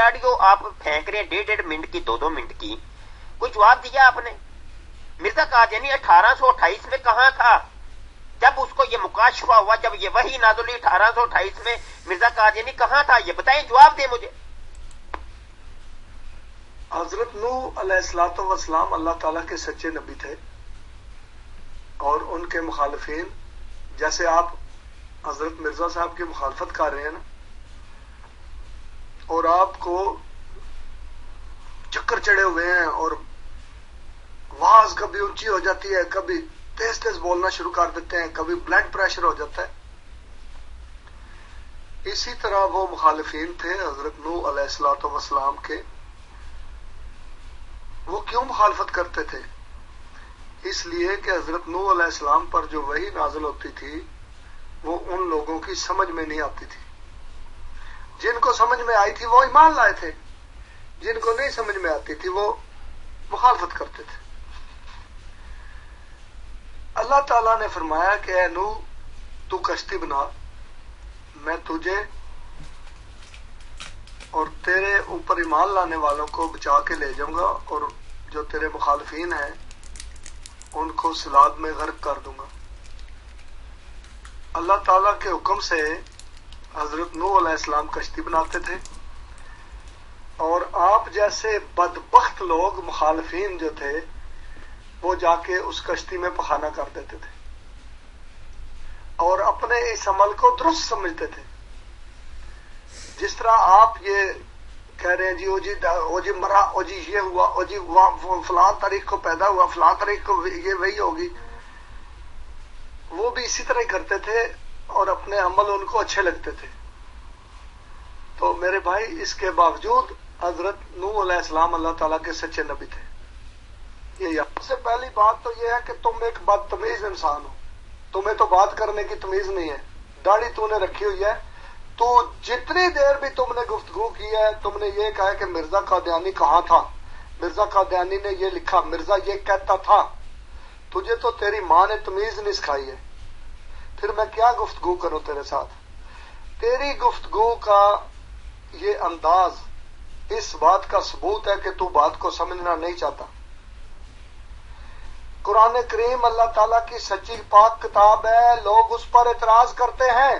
Audio آپ پھینک رہے ہیں 1.5 منٹ کی 2 منٹ کی، کوئی جواب دیا آپ نے؟ مرزا قادیانی 1828 میں کہاں تھا جب اس کو یہ مکاشفہ ہوا، جب یہ وحی نازل ہوئی 1828 میں مرزا قادیانی کہاں تھا؟ یہ بتائیں، جواب دیں مجھے۔ حضرت نوح علیہ الصلوۃ والسلام اللہ تعالیٰ کے سچے نبی تھے، اور ان کے مخالفین جیسے آپ حضرت مرزا صاحب کی مخالفت کر رہے ہیں نا، اور آپ کو چکر چڑھے ہوئے ہیں اور آواز کبھی اونچی ہو جاتی ہے، کبھی تیز تیز بولنا شروع کر دیتے ہیں، کبھی بلڈ پریشر ہو جاتا ہے، اسی طرح وہ مخالفین تھے حضرت نوح علیہ الصلوۃ والسلام کے۔ وہ کیوں مخالفت کرتے تھے؟ اس لیے کہ حضرت نوح علیہ السلام پر جو وحی نازل ہوتی تھی وہ ان لوگوں کی سمجھ میں نہیں آتی تھی۔ جن کو سمجھ میں آئی تھی وہ ایمان لائے تھے، جن کو نہیں سمجھ میں آتی تھی وہ مخالفت کرتے تھے۔ اللہ تعالیٰ نے فرمایا کہ اے نوح تو کشتی بنا، میں تجھے اور تیرے اوپر ایمان لانے والوں کو بچا کے لے جاؤں گا، اور جو تیرے مخالفین ہیں ان کو سلاد میں غرق کر دوں گا۔ اللہ تعالیٰ کے حکم سے حضرت نوح علیہ السلام کشتی بناتے تھے، اور آپ جیسے بدبخت لوگ مخالفین جو تھے وہ جا کے اس کشتی میں پخانہ کر دیتے تھے اور اپنے اس عمل کو درست سمجھتے تھے۔ جس طرح آپ یہ کہہ رہے ہیں جی او جی مرا، او جی یہ ہوا، او جی فلاں تاریخ کو پیدا ہوا، فلاں تاریخ کو یہ وہی ہوگی، وہ بھی اسی طرح ہی کرتے تھے اور اپنے عمل ان کو اچھے لگتے تھے۔ تو میرے بھائی اس کے باوجود حضرت نوح علیہ السلام اللہ تعالیٰ کے سچے نبی تھے۔ یہ سب سے پہلی بات تو یہ ہے کہ تم ایک بدتمیز انسان ہو، تمہیں تو بات کرنے کی تمیز نہیں ہے، داڑھی تو نے رکھی ہوئی ہے، تو جتنی دیر بھی تم نے گفتگو کی ہے تم نے یہ کہا کہ مرزا قادیانی کہاں تھا، مرزا قادیانی نے یہ لکھا، مرزا یہ کہتا تھا، تجھے تو تیری ماں نے تمیز نہیں سکھائی ہے، پھر میں کیا گفتگو کروں تیرے ساتھ؟ تیری گفتگو کا یہ انداز اس بات کا ثبوت ہے کہ تو بات کو سمجھنا نہیں چاہتا۔ قرآن کریم اللہ تعالیٰ کی سچی پاک کتاب ہے، لوگ اس پر اعتراض کرتے ہیں۔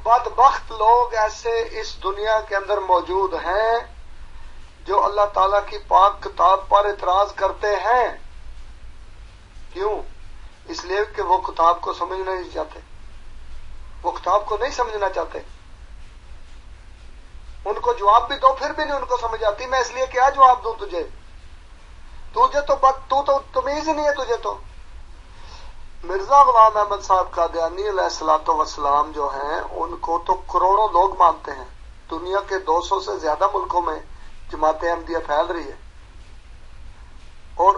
بدبخت لوگ ایسے اس دنیا کے اندر موجود ہیں جو اللہ تعالیٰ کی پاک کتاب پر اعتراض کرتے ہیں۔ کیوں؟ اس لیے کہ وہ کتاب کو سمجھنا نہیں چاہتے، وہ کتاب کو نہیں سمجھنا چاہتے۔ ان کو جواب بھی دو پھر بھی نہیں ان کو سمجھ آتی، میں اس لیے کیا جواب دوں تجھے؟ تو تمیز ہی نہیں ہے تجھے تو۔ مرزا غلام احمد صاحب قادیانی علیہ الصلوۃ والسلام جو ہیں ان کو تو کروڑوں لوگ مانتے ہیں، دنیا کے 200 سے زیادہ ملکوں میں جماعت احمدیہ پھیل رہی ہے، اور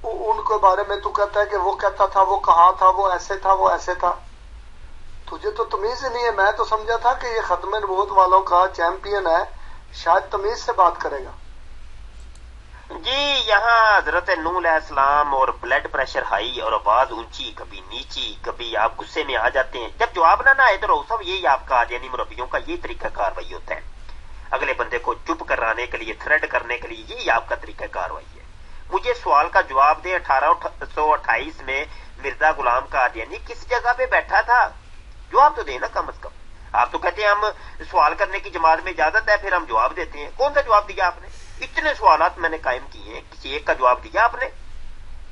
ان کے بارے میں تو کہتا ہے کہ وہ کہتا تھا، وہ کہاں تھا، وہ ایسے تھا، وہ ایسے تھا۔ تجھے تو تمیز ہی نہیں ہے۔ میں تو سمجھا تھا کہ یہ ختم نبوت والوں کا چیمپئن ہے، شاید تمیز سے بات کرے گا۔ جی یہاں حضرت نوح علیہ السلام اور بلڈ پریشر ہائی اور آواز اونچی، کبھی نیچی، کبھی آپ غصے میں آ جاتے ہیں، جب جواب نہ آئے تو صاحب یہی آپ کا قادیانی مربیوں کا یہ طریقہ کاروائی ہوتا ہے، اگلے بندے کو چپ کرانے کے لیے، تھریڈ کرنے کے لیے، یہی آپ کا طریقہ کاروائی ہے۔ مجھے سوال کا جواب دیں، 1828 میں مرزا غلام قادیانی کس جگہ پہ بیٹھا تھا؟ جواب تو دینا کم از کم۔ آپ تو کہتے ہیں ہم سوال کرنے کی جماعت میں اجازت ہے، پھر ہم جواب دیتے ہیں۔ کون سا جواب دیا آپ نے؟ اتنے سوالات میں نے قائم کیے ہیں، کسی ایک کا جواب دیا آپ نے؟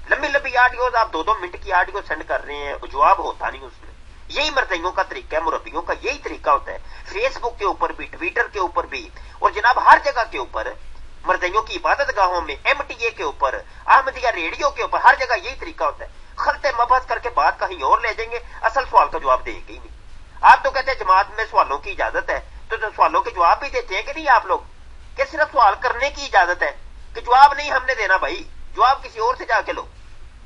لمبی لمبی آڈیوز آپ 2 منٹ کی آڈیو سینڈ کر رہے ہیں، جواب ہوتا نہیں اس میں۔ یہی مرزائیوں کا طریقہ ہے، مربیوں کا یہی طریقہ ہوتا ہے، فیس بک کے اوپر بھی، ٹویٹر کے اوپر بھی، اور جناب ہر جگہ کے اوپر، مرزائیوں کی عبادت گاہوں میں، MTA کے اوپر، احمدیہ ریڈیو کے اوپر، ہر جگہ یہی طریقہ ہوتا ہے، خلط مبحث کر کے بات کہیں اور لے جائیں گے، اصل سوال کا جواب دیں گے ہی نہیں۔ آپ تو کہتے ہیں جماعت میں سوالوں کی اجازت ہے، تو سوالوں کے جواب بھی دیتے ہیں کہ نہیں آپ لوگ؟ کہ صرف سوال کرنے کی اجازت ہے کہ جواب نہیں ہم نے دینا؟ بھائی جواب کسی اور سے جا کے لو،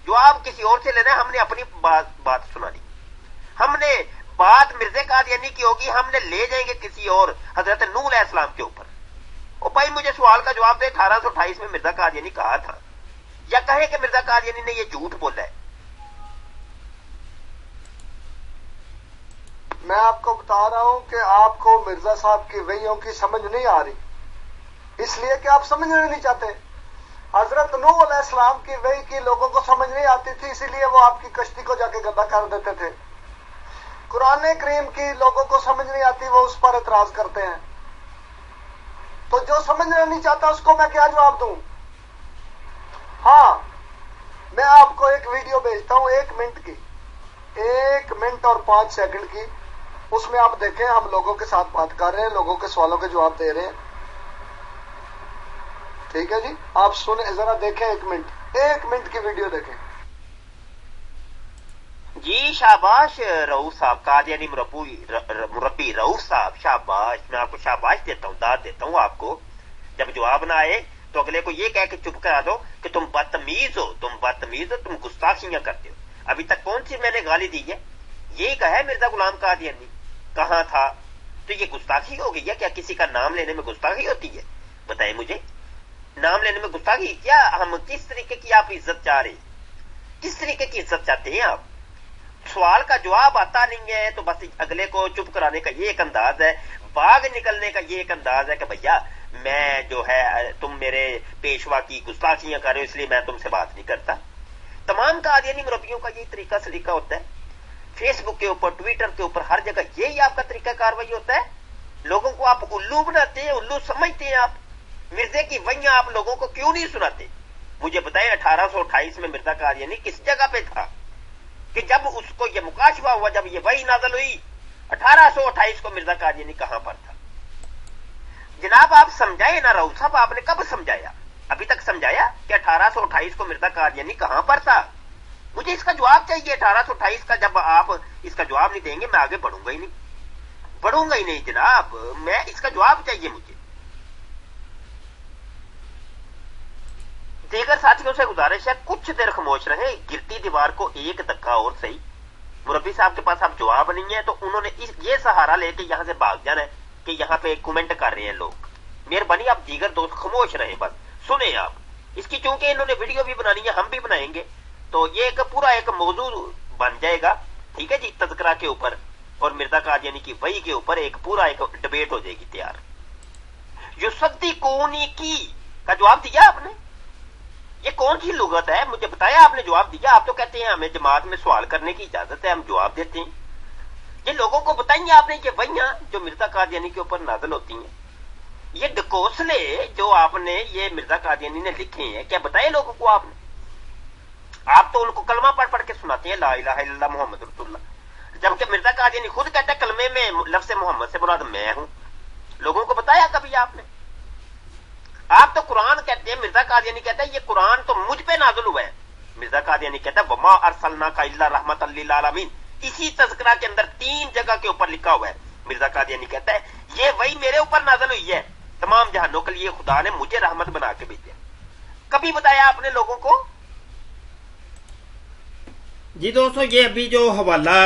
جواب کسی اور سے لینا ہے، ہم نے اپنی بات سنانی، ہم نے بات مرزا قادیانی کی ہوگی، ہم نے لے جائیں گے کسی اور حضرت نوح علیہ السلام کے اوپر۔ او بھائی مجھے سوال کا جواب دے، 1828 میں مرزا قادیانی کہا تھا، یا کہے کہ مرزا قادیانی نے یہ جھوٹ بولا ہے۔ میں آپ کو بتا رہا ہوں کہ آپ کو مرزا صاحب کی وحیوں کی سمجھ نہیں آ رہی، اس لیے کہ آپ سمجھنا نہیں چاہتے۔ حضرت نوح علیہ السلام کی وحی کی لوگوں کو سمجھ نہیں آتی تھی، اسی لیے وہ آپ کی کشتی کو جا کے گندا کر دیتے تھے۔ قرآن کریم کی لوگوں کو سمجھ نہیں آتی، وہ اس پر اعتراض کرتے ہیں۔ تو جو سمجھنا نہیں چاہتا اس کو میں کیا جواب دوں؟ ہاں، میں آپ کو ایک ویڈیو بھیجتا ہوں 1 منٹ کی، 1 منٹ اور 5 سیکنڈ کی، اس میں آپ دیکھیں ہم لوگوں کے ساتھ بات کر رہے ہیں، لوگوں کے سوالوں کے جواب دے رہے ہیں۔ ٹھیک ہے جی، آپ سنیں ذرا، دیکھیں 1 منٹ کی ویڈیو دیکھیں۔ جی شاباش رؤوف صاحب، قادیانی مربی رؤوف صاحب، شاباش، میں آپ کو شاباش دیتا ہوں، داد دیتا ہوں آپ کو۔ جب جواب نہ آئے تو اگلے کو یہ کہہ کے چپ کرا دو کہ تم بدتمیز ہو، تم گستاخیاں کرتے ہو۔ ابھی تک کون سی میں نے گالی دی ہے؟ یہی کہا ہے مرزا غلام قادیانی، کہاں تھا؟ تو یہ گستاخی ہو گئی ہے کیا؟ کسی کا نام لینے میں گستاخی ہوتی ہے؟ بتائیں مجھے، نام لینے میں گستاخی کیا؟ ہم کس طریقے کی آپ عزت چاہ رہے ہیں؟ کس طریقے کی عزت چاہتے ہیں آپ؟ سوال کا جواب آتا نہیں ہے تو بس اگلے کو چپ کرانے کا یہ ایک انداز ہے، باغ نکلنے کا یہ ایک انداز ہے کہ بھیا میں جو ہے تم میرے پیشوا کی گستاخیاں کر رہے ہو اس لیے میں تم سے بات نہیں کرتا۔ تمام قادیانی مربیوں کا یہی طریقہ سلیقہ ہوتا ہے، فیس بک کے اوپر، ٹویٹر کے اوپر، ہر جگہ یہی آپ کا طریقہ کاروائی ہوتا ہے۔ لوگوں کو آپ الو بناتے ہیں، الو سمجھتے ہیں آپ۔ مرزے کی وحیاں آپ لوگوں کو کیوں نہیں سناتے؟ مجھے بتائیں 1828 میں مرزا قادیانی کس جگہ پہ تھا کہ جب اس کو یہ مکاشفہ ہوا، جب یہ وحی نازل ہوئی 1828 کو مرزا قادیانی کہاں پر تھا؟ جناب آپ سمجھائے نا رؤوف صاحب، آپ نے کب سمجھایا؟ ابھی تک سمجھایا کہ 1828 کو مرزا قادیانی کہاں پر تھا؟ مجھے اس کا جواب چاہیے 1828 کا۔ جب آپ اس کا جواب نہیں دیں گے میں آگے بڑھوں گا ہی نہیں جناب، میں اس کا جواب چاہیے مجھے۔ دیگر ساتھیوں سے گزارش ہے کچھ دیر خاموش رہیں، گرتی دیوار کو ایک دھکا اور صحیح۔ مربی صاحب کے پاس اب جواب نہیں ہے تو انہوں نے یہ سہارا لے کے یہاں سے بھاگ جانا ہے کہ یہاں پہ کومنٹ کر رہے ہیں لوگ۔ مہربانی آپ دیگر دوست خاموش رہیں، بس سنیں آپ اس کی، چونکہ انہوں نے ویڈیو بھی بنانی ہے، ہم بھی بنائیں گے، تو یہ ایک پورا ایک موضوع بن جائے گا، ٹھیک ہے جی، تذکرہ کے اوپر اور مرزا قادیانی کی وحی کے اوپر ایک پورا ایک ڈبیٹ ہو جائے گی تیار۔ یصدقونی کی کا جواب دیا آپ نے؟ یہ کون سی لغت ہے؟ مجھے بتایا، آپ نے جواب دیا؟ آپ تو کہتے ہیں ہمیں جماعت میں سوال کرنے کی اجازت ہے، ہم جواب دیتے ہیں۔ یہ لوگوں کو بتائیے آپ نے، یہ وحیاں جو مرزا قادیانی کے اوپر نازل ہوتی ہیں، یہ ڈکوسلے جو آپ نے یہ مرزا قادیانی نے لکھے ہیں، کیا بتائے لوگوں کو آپ نے؟ آپ تو ان کو کلمہ پڑھ پڑھ کے سناتے ہیں لا الہ الا اللہ محمد رسول اللہ، جبکہ مرزا قادیانی خود کہتا ہے کلمے میں لفظ محمد سے مراد میں ہوں۔ لوگوں کو بتایا کبھی آپ نے؟ آپ تو قرآن کہتے ہیں، مرزا قادیانی کہتا ہے یہ قرآن تو مجھ پہ نازل ہوا ہے۔ مرزا قادیانی کہتا ہے وما ارسلناک الا رحمۃ للعالمین، اسی تذکرہ کے اندر 3 جگہ کے اوپر لکھا ہوا ہے۔ مرزا قادیانی کہتا ہے یہ وہی میرے اوپر نازل ہوئی ہے، تمام جہانوں کے لیے خدا نے مجھے رحمت بنا کے بھیجا۔ کبھی بتایا آپ نے لوگوں کو؟ جی دوستو، یہ ابھی جو حوالہ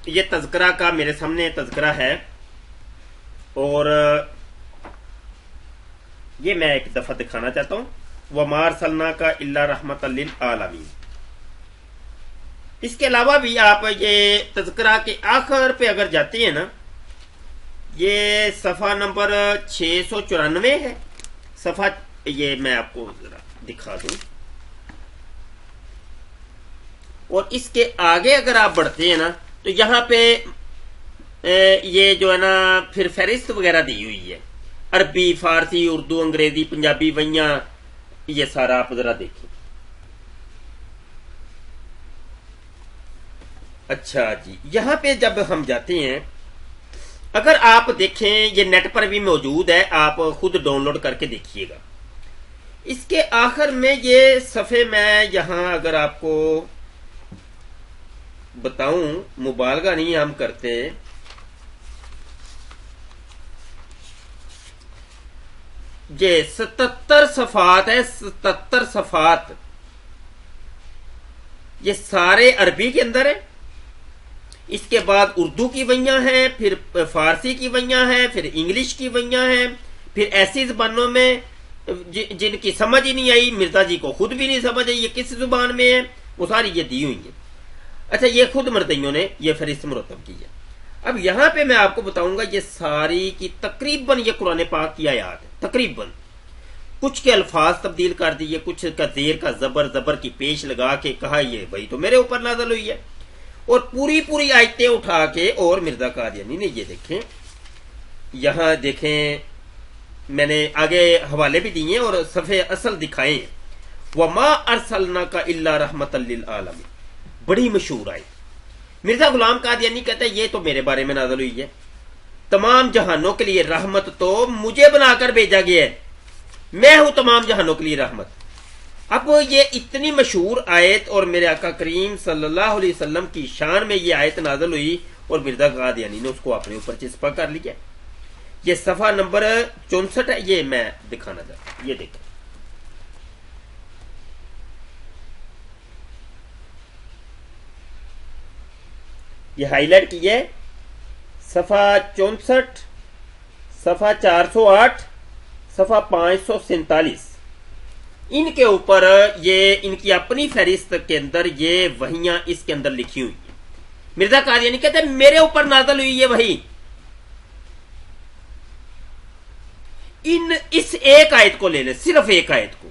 یہ تذکرہ کا میرے سامنے تذکرہ ہے، اور یہ میں ایک دفعہ دکھانا چاہتا ہوں، وَمَا أَرْسَلْنَاكَ إِلَّا رَحْمَةً لِلْعَالَمِينَ۔ اس کے علاوہ بھی آپ یہ تذکرہ کے آخر پہ اگر جاتے ہیں نا، یہ صفحہ نمبر 694 ہے، صفحہ یہ میں آپ کو ذرا دکھا دوں، اور اس کے آگے اگر آپ بڑھتے ہیں نا تو یہاں پہ یہ جو ہے نا پھر فہرست وغیرہ دی ہوئی ہے، عربی، فارسی، اردو، انگریزی، پنجابی وحیاں، یہ سارا آپ ذرا دیکھیں۔ اچھا جی، یہاں پہ جب ہم جاتے ہیں، اگر آپ دیکھیں یہ نیٹ پر بھی موجود ہے، آپ خود ڈاؤن لوڈ کر کے دیکھیے گا۔ اس کے آخر میں یہ صفحے میں یہاں اگر آپ کو بتاؤں، مبالغہ نہیں ہم کرتے، یہ 77 صفحات ہے، 77 صفحات، یہ سارے عربی کے اندر ہے۔ اس کے بعد اردو کی وحیاں ہیں، پھر فارسی کی وحیاں ہیں، پھر انگلش کی وحیاں ہیں، پھر ایسی زبانوں میں جن کی سمجھ ہی نہیں آئی، مرزا جی کو خود بھی نہیں سمجھ آئی یہ کس زبان میں ہے، وہ ساری یہ دی ہوئی ہے۔ اچھا، یہ خود مردیوں نے یہ فہرست مرتب کی ہے۔ اب یہاں پہ میں آپ کو بتاؤں گا یہ ساری کی تقریباً یہ قرآن پاک کی آیات ہے، تقریباً کچھ کے الفاظ تبدیل کر دیے، کچھ کا زیر کا زبر کی پیش لگا کے کہا یہ بھائی تو میرے اوپر نازل ہوئی ہے، اور پوری آیتیں اٹھا کے، اور مرزا قادیانی نے یہ دیکھیں یہاں دیکھیں میں نے آگے حوالے بھی دیے اور صفحے اصل دکھائے، وما ارسلناک الا رحمۃ للعالمین، بڑی مشہور آیت۔ مرزا غلام قادیانی کہتا ہے یہ تو میرے بارے میں نازل ہوئی ہے، تمام جہانوں کے لیے رحمت تو مجھے بنا کر بھیجا گیا ہے، میں ہوں تمام جہانوں کے لیے رحمت۔ اب یہ اتنی مشہور آیت اور میرے آقا کریم صلی اللہ علیہ وسلم کی شان میں یہ آیت نازل ہوئی اور مرزا قادیانی نے اس کو اپنے اوپر چسپا کر لیا۔ یہ صفحہ نمبر 64 ہے، یہ میں دکھانا چاہتا ہوں، یہ دیکھیں یہ ہائی لائٹ کی ہے، صفحہ 64، صفحہ 408، صفحہ 547، ان کے اوپر یہ ان کی اپنی فہرست کے اندر یہ وحیاں اس کے اندر لکھی ہوئی ہیں۔ مرزا قادیانی کہتے ہیں میرے اوپر نازل ہوئی یہ وحی، اس ایک آیت کو لے لیں، صرف ایک آیت کو۔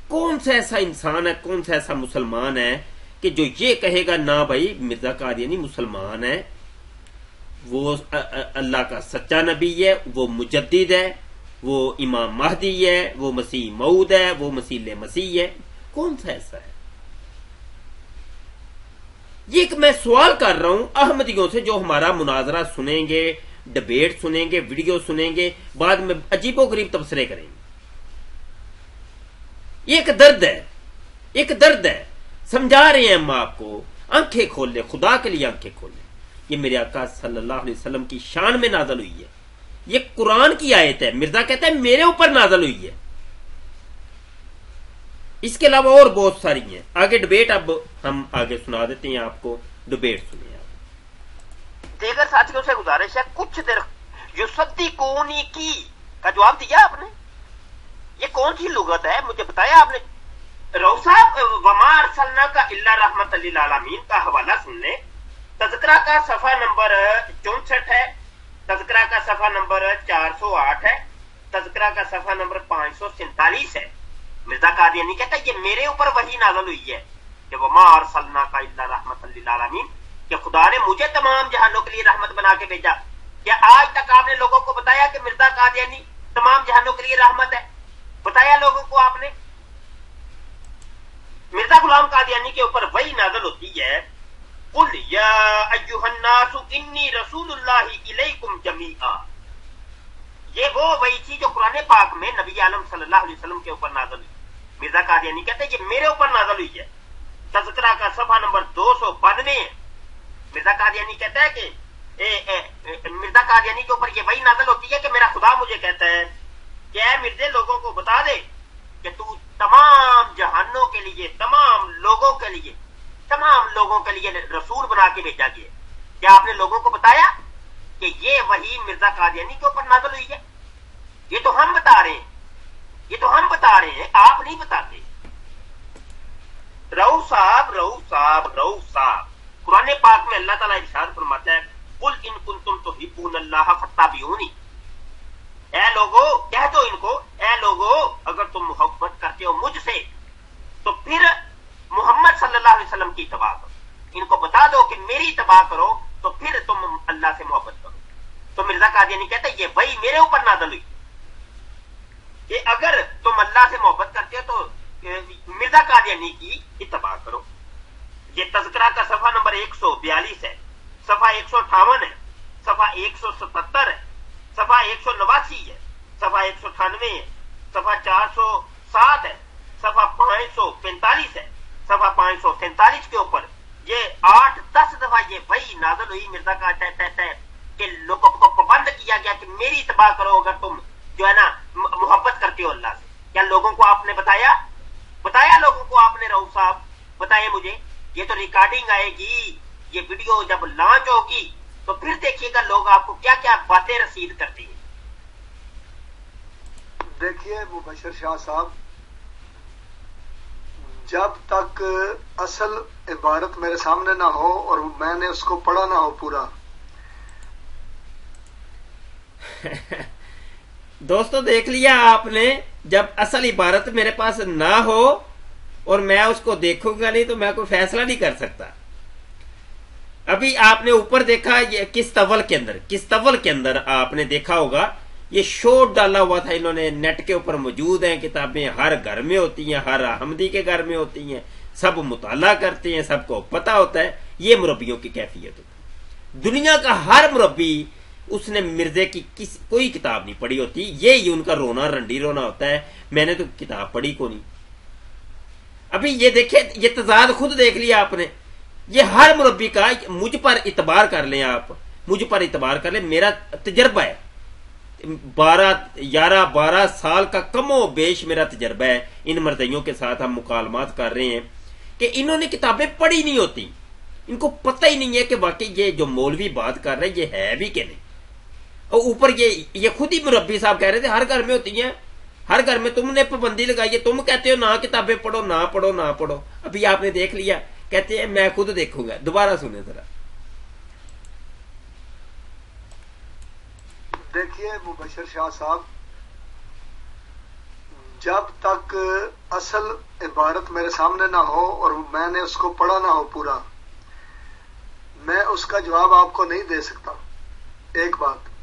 کون سا ایسا انسان ہے، کون سا ایسا مسلمان ہے کہ جو یہ کہے گا نہ بھائی مرزا قادیانی مسلمان ہے، وہ اللہ کا سچا نبی ہے، وہ مجدد ہے، وہ امام مہدی ہے، وہ مسیح موعود ہے، وہ مسیح مسیح ہے، کون سا ایسا ہے؟ یہ ایک میں سوال کر رہا ہوں احمدیوں سے جو ہمارا مناظرہ سنیں گے، ڈبیٹ سنیں گے، ویڈیو سنیں گے، بعد میں عجیب و غریب تبصرے کریں گے۔ یہ ایک درد ہے، ایک درد ہے، سمجھا رہے ہیں ہم آپ کو، آنکھیں کھول لیں، خدا کے لیے آنکھیں کھول لیں۔ یہ میرے آقا صلی اللہ علیہ وسلم کی شان میں نازل ہوئی ہے، یہ قرآن کی آیت ہے، مرزا کہتا ہے میرے اوپر نازل ہوئی ہے۔ اس کے علاوہ اور بہت ساری ہیں، آگے ڈبیٹ اب ہم آگے سنا دیتے ہیں آپ کو، ڈبیٹ سنیں آپ۔ دیگر ساتھیوں سے گزارش ہے کچھ دیر یصدقونی کی کا جواب دیا آپ نے، یہ کون سی لغت ہے مجھے بتایا آپ نے؟ رؤوف صاحب وما ارسلناک الا رحمۃ للعالمین کا حوالہ سن لیں، تذکرہ کا صفحہ نمبر 64 ہے، تذکرہ کا صفحہ نمبر 408 ہے، تذکرہ کا صفحہ نمبر 547 ہے۔ مرزا قادیانی کہتا ہے یہ میرے اوپر وحی نازل ہوئی ہے کہ وما ارسلناک الا رحمۃ للعالمین، کہ خدا نے مجھے تمام جہانوں کے لیے رحمت بنا کے بھیجا۔ کیا آج تک آپ نے لوگوں کو بتایا کہ مرزا قادیانی تمام جہانوں کے لیے رحمت ہے؟ بتایا لوگوں کو آپ نے؟ مرزا غلام قادیانی کے اوپر وحی نازل ہوتی ہے، قل یا ایھا الناس انی رسول اللہ الیکم جمیعا، یہ وہ وحی تھی جو قرآن پاک میں نبی عالم صلی اللہ علیہ وسلم کے اوپر نازل ہوئی۔ مرزا قادیانی کہتے ہیں یہ میرے اوپر نازل ہوئی ہے، تذکرہ کا صفحہ نمبر 292 ہے۔ مرزا قادیانی کہتا ہے کہ مرزا قادیانی کے اوپر یہ وحی نازل ہوتی ہے کہ میرا خدا مجھے کہتا ہے کہ اے مرزے لوگوں کو بتا دے کہ تو تمام جہانوں کے لیے، تمام لوگوں کے لیے رسول بنا کے بھیجا گیا۔ کیا آپ نے لوگوں کو بتایا کہ یہ وحی مرزا قادیانی کے اوپر نازل ہوئی ہے؟ یہ تو ہم بتا رہے ہیں، یہ تو ہم بتا رہے ہیں، آپ نہیں بتاتے۔ رؤوف صاحب قرآن پاک میں اللہ تعالیٰ ارشاد فرماتا ہے قل ان کنتم تحبون اللہ فاتبعونی، اے لوگو کہہ دو ان کو، اے لوگو اگر تم محبت کرتے ہو مجھ سے تو پھر محمد صلی اللہ علیہ وسلم کی اتباع کرو، ان کو بتا دو کہ میری اتباع کرو تو پھر تم اللہ سے محبت کرو۔ تو مرزا قادیانی کہتے ہیں یہ وحی میرے اوپر نازل ہوئی کہ اگر تم اللہ سے محبت کرتے ہو تو مرزا قادیانی کی اتباع کرو۔ یہ تذکرہ کا صفحہ نمبر 142 ہے، صفحہ 158 ہے، صفحہ 177 ہے، صفحہ 189 ہے، صفحہ 198 ہے، صفحہ 407 ہے، صفحہ 545 ہے، صفحہ 547 کے اوپر یہ 8-10 دفعہ یہ وحی نازل ہوئی۔ مرزا کا کہتا ہے کہ لوگوں کو پابند کیا گیا کہ میری اتباع کرو اگر تم جو ہے نا محبت کرتے ہو اللہ سے۔ کیا لوگوں کو آپ نے بتایا لوگوں کو آپ نے؟ رؤوف صاحب بتائیں مجھے، یہ تو ریکارڈنگ آئے گی، یہ ویڈیو جب لانچ ہوگی تو پھر دیکھیے گا لوگ آپ کو کیا کیا باتیں رسید کرتے ہیں۔ دیکھیے مبشر شاہ صاحب، جب تک اصل عبارت میرے سامنے نہ ہو اور میں نے اس کو پڑھا نہ ہو پورا، دوستو دیکھ لیا آپ نے، جب اصل عبارت میرے پاس نہ ہو اور میں اس کو دیکھوں گا نہیں تو میں کوئی فیصلہ نہیں کر سکتا. ابھی آپ نے اوپر دیکھا یہ کس طول کے اندر آپ نے دیکھا ہوگا یہ شوٹ ڈالا ہوا تھا، انہوں نے نیٹ کے اوپر موجود ہیں، کتابیں ہر گھر میں ہوتی ہیں، ہر احمدی کے گھر میں ہوتی ہیں، سب مطالعہ کرتے ہیں، سب کو پتا ہوتا ہے. یہ مربیوں کی کیفیت ہوتی ہے. دنیا کا ہر مربی اس نے مرزے کی کوئی کتاب نہیں پڑھی ہوتی. یہ ان کا رونا رنڈی رونا ہوتا ہے میں نے تو کتاب پڑھی کو نہیں. ابھی یہ دیکھیں، یہ تضاد خود دیکھ لیا آپ نے. یہ ہر مربی کا، مجھ پر اعتبار کر لیں، آپ مجھ پر اعتبار کر لیں، میرا تجربہ ہے 12 سال کا کم و بیش میرا تجربہ ہے. ان مرزیوں کے ساتھ ہم مکالمات کر رہے ہیں کہ انہوں نے کتابیں پڑھی نہیں ہوتی، ان کو پتہ ہی نہیں ہے کہ واقعی یہ جو مولوی بات کر رہے یہ ہے بھی کہ نہیں. اور اوپر یہ خود ہی مربی صاحب کہہ رہے تھے ہر گھر میں ہوتی ہیں، ہر گھر میں تم نے پابندی لگائی ہے، تم کہتے ہو نہ کتابیں پڑھو نہ پڑھو نہ پڑھو. ابھی آپ نے دیکھ لیا، کہتے ہیں میں خود دیکھوں گا. دوبارہ سنیں ذرا. دیکھیے مبشر شاہ صاحب، جب تک اصل عبارت میرے سامنے نہ ہو اور میں نے اس کو پڑھا نہ ہو پورا، میں اس کا جواب آپ کو نہیں دے سکتا. ایک بات،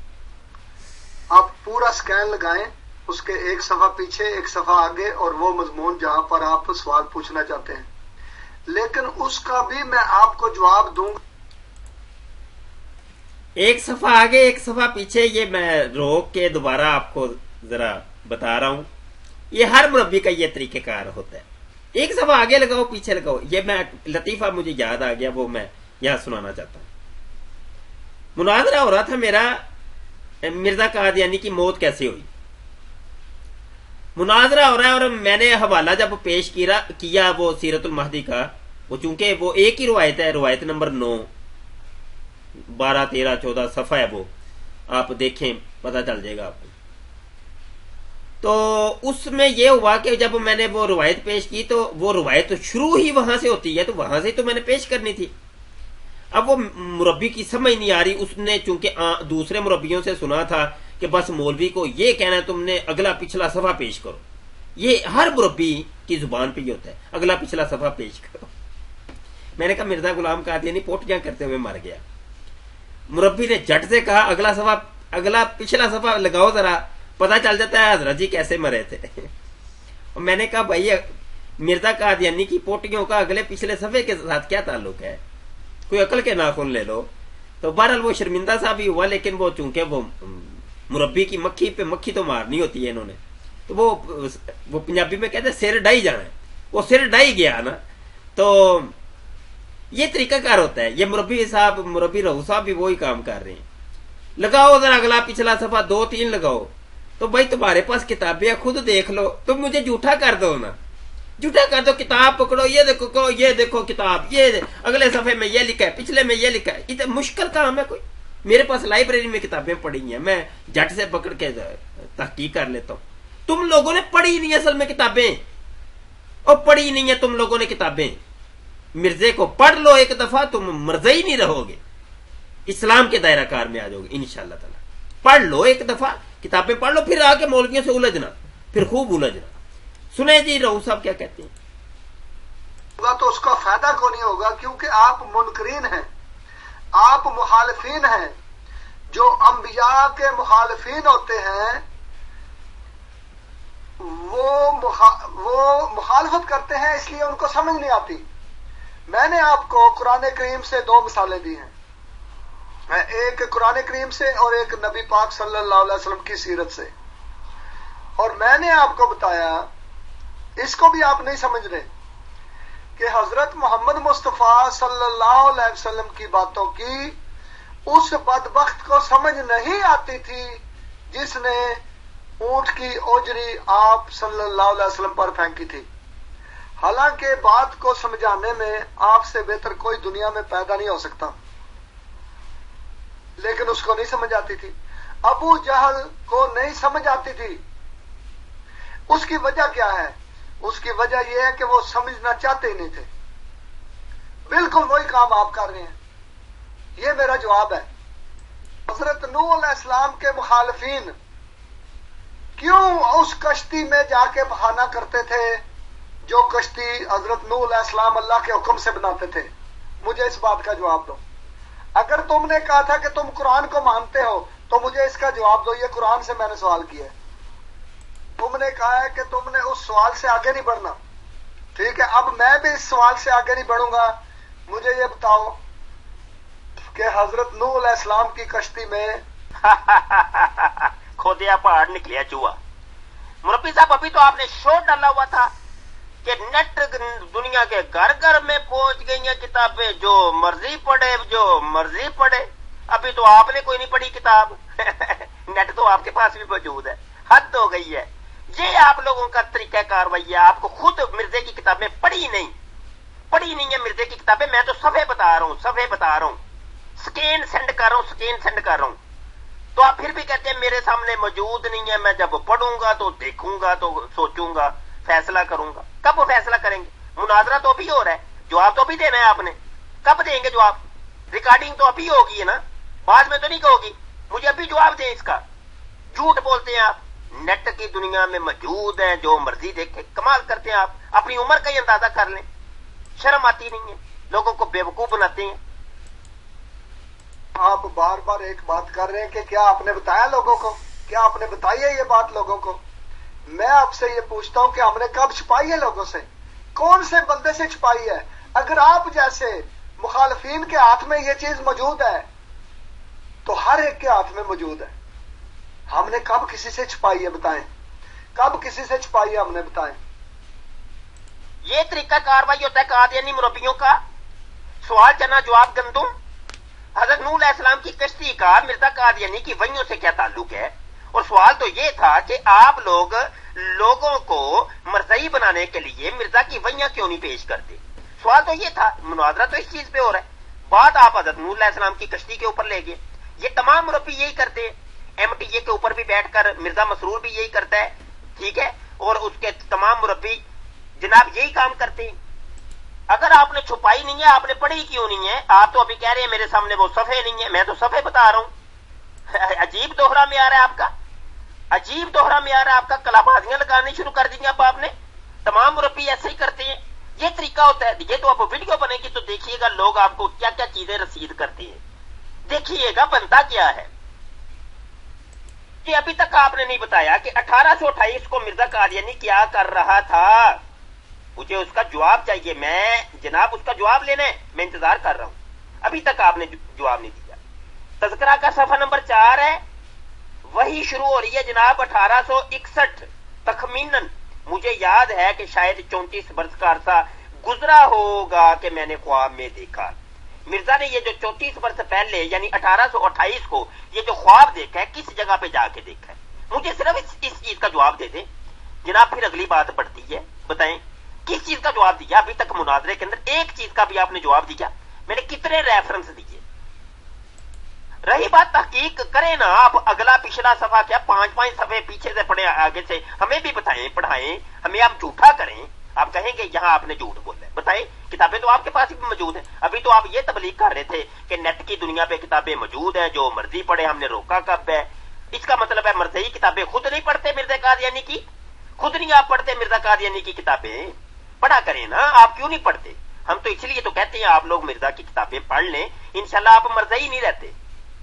آپ پورا سکین لگائیں، اس کے ایک صفحہ پیچھے ایک صفحہ آگے اور وہ مضمون جہاں پر آپ سوال پوچھنا چاہتے ہیں، لیکن اس کا بھی میں آپ کو جواب دوں گا. ایک صفحہ آگے ایک صفحہ پیچھے، یہ میں روک کے دوبارہ آپ کو ذرا بتا رہا ہوں. یہ ہر مربی کا یہ طریقہ کار ہوتا ہے. ایک صفحہ آگے لگاؤ پیچھے لگاؤ. یہ میں لطیفہ مجھے یاد آ گیا، وہ میں یہاں سنانا چاہتا ہوں. مناظرہ ہو رہا تھا میرا، مرزا قادیانی کی موت کیسے ہوئی. مناظرہ ہو رہا ہے اور میں نے حوالہ جب پیش کیا وہ سیرت المہدی کا، وہ چونکہ وہ ایک ہی روایت ہے، روایت نمبر 9، 12 13 14 صفحہ ہے، وہ آپ دیکھیں پتہ چل جائے گا آپ کو. تو اس میں یہ ہوا کہ جب میں نے وہ روایت پیش کی تو وہ روایت تو شروع ہی وہاں سے ہوتی ہے، تو وہاں سے تو میں نے پیش کرنی تھی. اب وہ مربی کی سمجھ نہیں آ رہی، اس نے چونکہ دوسرے مربیوں سے سنا تھا کہ بس مولوی کو یہ کہنا ہے تم نے اگلا پچھلا صفحہ پیش کرو. یہ ہر مربی کی زبان پہ یہ ہوتا ہے، اگلا پچھلا صفحہ پیش کرو. میں نے کہا مرزا غلام قادیانی پوٹیاں کرتے ہوئے مر گیا. مربی نے جھٹ سے کہا اگلا پچھلا صفحہ لگاؤ ذرا، پتہ چل جاتا ہے حضرت جی کیسے مرے تھے. اور میں نے کہا بھائی مرزا قادیانی کی پوٹیوں کا اگلے پچھلے صفحے کے ساتھ کیا تعلق ہے، کوئی عقل کے ناخن لے لو. تو بہرحال وہ شرمندہ سا بھی ہوا، لیکن وہ چونکہ وہ مربی کی مکھی پہ مکھی تو مارنی ہوتی ہے انہوں نے، تو وہ پنجابی میں کہتے ہیں سر ڈائی جانا ہے، وہ سر ڈائی گیا نا. تو یہ طریقہ کار ہوتا ہے. یہ مربی رہو صاحب بھی وہی کام کر رہے ہیں. لگاؤ ذرا اگلا پچھلا صفحہ 2 3 لگاؤ. تو بھائی تمہارے پاس کتابیں خود دیکھ لو، تم مجھے جھوٹا کر دو نا، جھوٹا کر دو. کتاب پکڑو، یہ دیکھو کتاب، یہ اگلے صفحے میں یہ لکھا ہے، پچھلے میں یہ لکھا ہے. اتنا مشکل کام ہے کوئی؟ میرے پاس لائبریری میں کتابیں پڑھی ہیں، میں جٹ سے پکڑ کے تحقیق کر لیتا ہوں. تم لوگوں نے پڑھی نہیں اصل میں کتابیں، اور پڑھی نہیں ہے تم لوگوں نے کتابیں. مرزے کو پڑھ لو ایک دفعہ، تم مرزا ہی نہیں رہو گے، اسلام کے دائرہ کار میں آ جاؤ گے انشاءاللہ تعالی. پڑھ لو ایک دفعہ، کتابیں پڑھ لو، پھر آ کے مولویوں سے الجھنا، پھر خوب الجھنا. سنیں جی رؤوف صاحب کیا کہتے ہیں. تو اس کا فائدہ کو نہیں ہوگا، کیونکہ آپ منکرین ہیں، آپ مخالفین ہیں. جو انبیاء کے مخالفین ہوتے ہیں وہ مخالفت کرتے ہیں، اس لیے ان کو سمجھ نہیں آتی. میں نے آپ کو قرآن کریم سے 2 مثالیں دی ہیں، ایک قرآن کریم سے اور ایک نبی پاک صلی اللہ علیہ وسلم کی سیرت سے. اور میں نے آپ کو بتایا، اس کو بھی آپ نہیں سمجھ رہے، کہ حضرت محمد مصطفیٰ صلی اللہ علیہ وسلم کی باتوں کی اس بدبخت کو سمجھ نہیں آتی تھی جس نے اونٹ کی اوجری آپ صلی اللہ علیہ وسلم پر پھینکی تھی. حالانکہ بات کو سمجھانے میں آپ سے بہتر کوئی دنیا میں پیدا نہیں ہو سکتا، لیکن اس کو نہیں سمجھ آتی تھی. ابو جہل کو نہیں سمجھ آتی تھی. اس کی وجہ کیا ہے؟ اس کی وجہ یہ ہے کہ وہ سمجھنا چاہتے ہی نہیں تھے. بالکل وہی کام آپ کر رہے ہیں. یہ میرا جواب ہے. حضرت نوح علیہ السلام کے مخالفین کیوں اس کشتی میں جا کے بہانا کرتے تھے جو کشتی حضرت نوح علیہ السلام اللہ کے حکم سے بناتے تھے؟ مجھے اس بات کا جواب دو۔ اگر تم نے کہا تھا کہ تم قرآن کو مانتے ہو تو مجھے اس کا جواب دو، یہ قرآن سے میں نے سوال کیا ہے۔ تم نے کہا ہے کہ تم نے اس سوال سے آگے نہیں بڑھنا، ٹھیک ہے، اب میں بھی اس سوال سے آگے نہیں بڑھوں گا۔ مجھے یہ بتاؤ کہ حضرت نوح علیہ السلام کی کشتی میں کھودیا پہاڑ نکلیا چوہا۔ مربی صاحب ابھی تو آپ نے شو ڈالا ہوا تھا کہ نیٹ دنیا کے گھر گھر میں پہنچ گئی ہیں کتابیں، جو مرضی پڑھے جو مرضی پڑھے۔ ابھی تو آپ نے کوئی نہیں پڑھی کتاب نیٹ تو آپ کے پاس بھی موجود ہے، حد ہو گئی ہے۔ یہ آپ لوگوں کا طریقہ کاروائی ہے، آپ کو خود مرزے کی کتابیں پڑھی نہیں ہے مرزے کی کتابیں، میں تو صفحے بتا رہا ہوں، سکین سینڈ کر رہا ہوں، تو آپ پھر بھی کہتے ہیں میرے سامنے موجود نہیں ہے، میں جب پڑھوں گا تو دیکھوں گا تو سوچوں گا فیصلہ کروں گا۔ کب وہ فیصلہ کریں گے؟ مناظرہ تو ابھی ہو رہا ہے، جواب تو ابھی دینا ہے آپ نے، کب دیں گے جواب؟ ریکارڈنگ تو ابھی ہوگی ہے نا، بعد میں تو نہیں ہوگی، مجھے ابھی جواب دیں اس کا۔ جھوٹ بولتے ہیں آپ، نیٹ کی دنیا میں موجود ہیں، جو مرضی دیکھیں، کمال کرتے ہیں آپ، اپنی عمر کا ہی اندازہ کر لیں، شرم آتی نہیں ہے، لوگوں کو بیوقوف بناتے ہیں۔ آپ بار بار ایک بات کر رہے ہیں کہ کیا آپ نے بتایا لوگوں کو؟ کیا آپ نے بتائی ہے یہ بات لوگوں کو؟ میں آپ سے یہ پوچھتا ہوں کہ ہم نے کب چھپائی ہے لوگوں سے؟ کون سے بندے سے چھپائی ہے؟ اگر آپ جیسے مخالفین کے ہاتھ میں یہ چیز موجود ہے تو ہر ایک کے ہاتھ میں موجود ہے۔ ہم نے کب کسی سے چھپائی ہے بتائیں؟ کب کسی سے چھپائی ہے ہم نے بتائیں؟ یہ طریقہ کاروائی ہوتا ہے قادیانی مربیوں کا، سوال چنا جواب گندم۔ حضرت نوح علیہ السلام کی کشتی کا مرزا قادیانی کی وحیوں سے کیا تعلق ہے؟ اور سوال تو یہ تھا کہ آپ لوگوں کو مرزئی بنانے کے لیے مرزا کی وحیاں کیوں نہیں پیش کرتے؟ سوال تو یہ تھا، مناظرہ تو اس چیز پہ ہو رہا ہے، بات آپ حضرت نوح علیہ السلام کی کشتی کے اوپر لے گئے۔ یہ تمام مربی یہی کرتے ہیں، ایم ٹی اے کے اوپر بھی بیٹھ کر مرزا مسرور بھی یہی کرتا ہے، ٹھیک ہے، اور اس کے تمام مربی جناب یہی کام کرتے ہیں۔ اگر آپ نے چھپائی نہیں ہے، آپ نے پڑھی کیوں نہیں ہے؟ آپ تو ابھی کہہ رہے ہیں میرے سامنے وہ صفحے نہیں ہے، میں تو صفحے بتا رہا ہوں۔ عجیب دوہرا معیار ہے آپ کا، عجیب دوہرا معیار ہے آپ کا، کلابازیاں لگانی شروع کر دی اب آپ نے۔ تمام مربی ایسے ہی کرتے ہیں، یہ طریقہ ہوتا ہے۔ یہ تو اب ویڈیو بنے گی تو دیکھیے گا لوگ آپ کو کیا کیا چیزیں رسید کرتے ہیں، دیکھیے گا بنتا کیا ہے۔ کہ ابھی تک آپ نے نہیں بتایا کہ 1828 کو مرزا قادیانی کیا کر رہا تھا، مجھے اس کا جواب چاہیے، میں جناب اس کا جواب لینا ہے، میں انتظار کر رہا ہوں، ابھی تک آپ نے جواب نہیں دیا۔ تذکرہ کا صفحہ نمبر 4 ہے، وہی شروع ہو رہی ہے جناب 1861 تخمیناً، مجھے یاد ہے کہ شاید 34 برس کا عرصہ گزرا ہوگا کہ میں نے خواب میں دیکھا۔ مرزا نے یہ جو 34 برس پہلے یعنی 1828 کو یہ جو خواب دیکھا ہے، کس جگہ پہ جا کے دیکھا ہے؟ مجھے صرف اس چیز کا جواب دے دیں جناب، پھر اگلی بات بڑھتی ہے۔ بتائیں کس چیز کا جواب دیا؟ ابھی تک مناظرے کے اندر ایک چیز کا بھی آپ نے جواب دیا؟ میں نے کتنے ریفرنس دیے؟ رہی بات تحقیق کریں نا آپ، اگلا پچھلا صفحہ کیا 5 صفحے پیچھے سے پڑھیں، آگے سے ہمیں بھی بتائیں، پڑھائیں ہمیں، آپ جھوٹا کریں، آپ کہیں کہ یہاں آپ نے جھوٹ بولا ہے، بتائیں کتابیں تو آپ کے پاس بھی موجود ہیں۔ ابھی تو آپ یہ تبلیغ کر رہے تھے کہ نیٹ کی دنیا پہ کتابیں موجود ہیں، جو مرضی پڑھے، ہم نے روکا کب ہے؟ اس کا مطلب ہے مرضی کتابیں خود نہیں پڑھتے مرزا قادیانی کی، خود نہیں آپ پڑھتے مرزا قادیانی کی کتابیں؟ پڑھا کریں نا، آپ کیوں نہیں پڑھتے؟ ہم تو اس لیے تو کہتے ہیں آپ لوگ مرزا کی کتابیں پڑھ لیں، انشاءاللہ آپ مرزا ہی نہیں رہتے،